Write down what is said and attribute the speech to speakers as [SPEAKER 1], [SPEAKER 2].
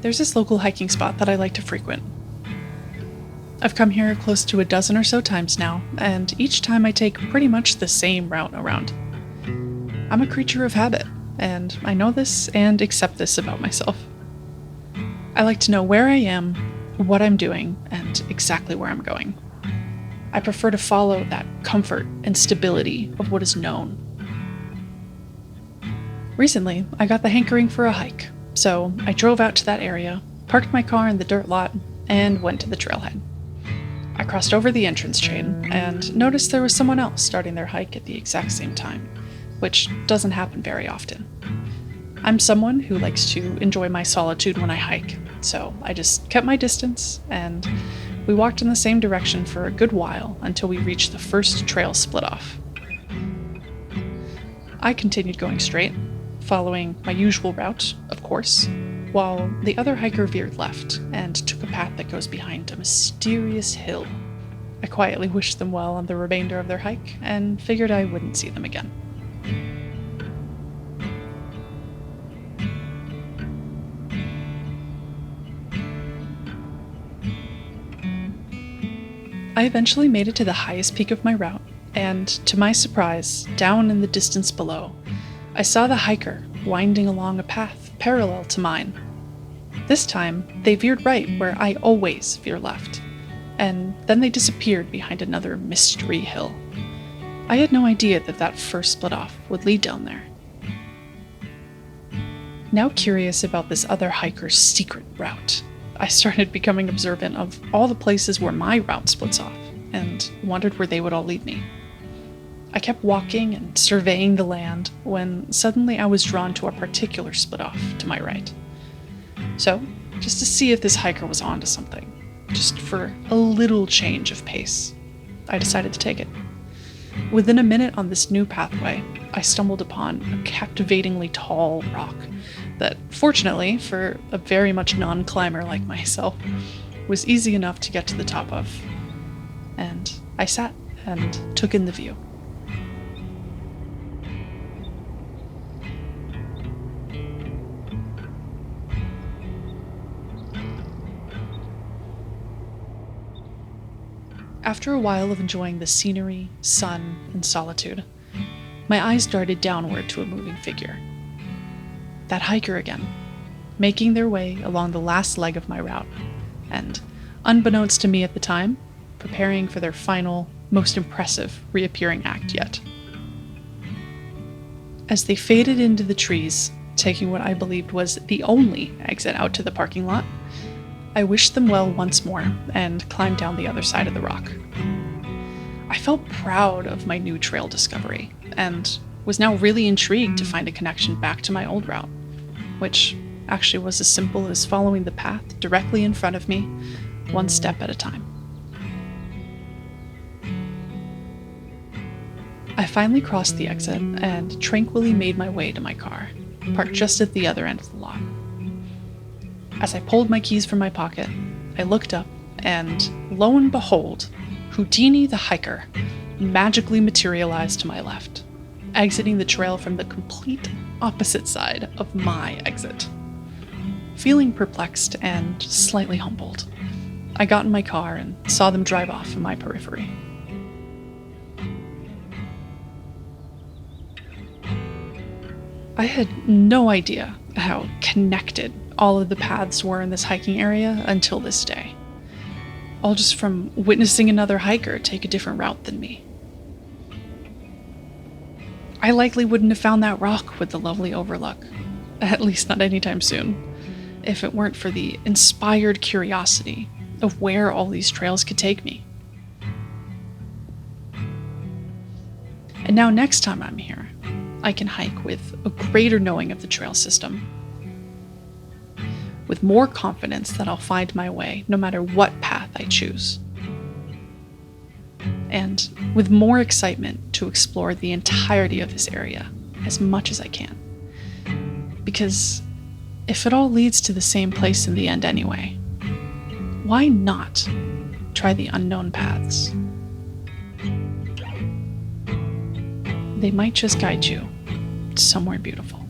[SPEAKER 1] There's this local hiking spot that I like to frequent. I've come here close to a dozen or so times now, and each time I take pretty much the same route around. I'm a creature of habit, and I know this and accept this about myself. I like to know where I am, what I'm doing, and exactly where I'm going. I prefer to follow that comfort and stability of what is known. Recently, I got the hankering for a hike, so I drove out to that area, parked my car in the dirt lot, and went to the trailhead. I crossed over the entrance chain and noticed there was someone else starting their hike at the exact same time, which doesn't happen very often. I'm someone who likes to enjoy my solitude when I hike, so I just kept my distance, and we walked in the same direction for a good while until we reached the first trail split off. I continued going straight, following my usual route, of course, while the other hiker veered left and took a path that goes behind a mysterious hill. I quietly wished them well on the remainder of their hike and figured I wouldn't see them again. I eventually made it to the highest peak of my route, and to my surprise, down in the distance below, I saw the hiker winding along a path parallel to mine. This time, they veered right where I always veer left, and then they disappeared behind another mystery hill. I had no idea that first split off would lead down there. Now curious about this other hiker's secret route, I started becoming observant of all the places where my route splits off, and wondered where they would all lead me. I kept walking and surveying the land when suddenly I was drawn to a particular split off to my right. So, just to see if this hiker was onto something, just for a little change of pace, I decided to take it. Within a minute on this new pathway, I stumbled upon a captivatingly tall rock that, fortunately for a very much non-climber like myself, was easy enough to get to the top of. And I sat and took in the view. After a while of enjoying the scenery, sun, and solitude, my eyes darted downward to a moving figure. That hiker again, making their way along the last leg of my route, and, unbeknownst to me at the time, preparing for their final, most impressive reappearing act yet. As they faded into the trees, taking what I believed was the only exit out to the parking lot, I wished them well once more and climbed down the other side of the rock. I felt proud of my new trail discovery and was now really intrigued to find a connection back to my old route, which actually was as simple as following the path directly in front of me, one step at a time. I finally crossed the exit and tranquilly made my way to my car, parked just at the other end of the lot. As I pulled my keys from my pocket, I looked up, and lo and behold, Houdini the hiker magically materialized to my left, exiting the trail from the complete opposite side of my exit. Feeling perplexed and slightly humbled, I got in my car and saw them drive off in my periphery. I had no idea how connected all of the paths were in this hiking area until this day. All just from witnessing another hiker take a different route than me. I likely wouldn't have found that rock with the lovely overlook, at least not anytime soon, if it weren't for the inspired curiosity of where all these trails could take me. And now next time I'm here, I can hike with a greater knowing of the trail system, with more confidence that I'll find my way no matter what path I choose, and with more excitement to explore the entirety of this area as much as I can. Because if it all leads to the same place in the end anyway, why not try the unknown paths? They might just guide you somewhere beautiful.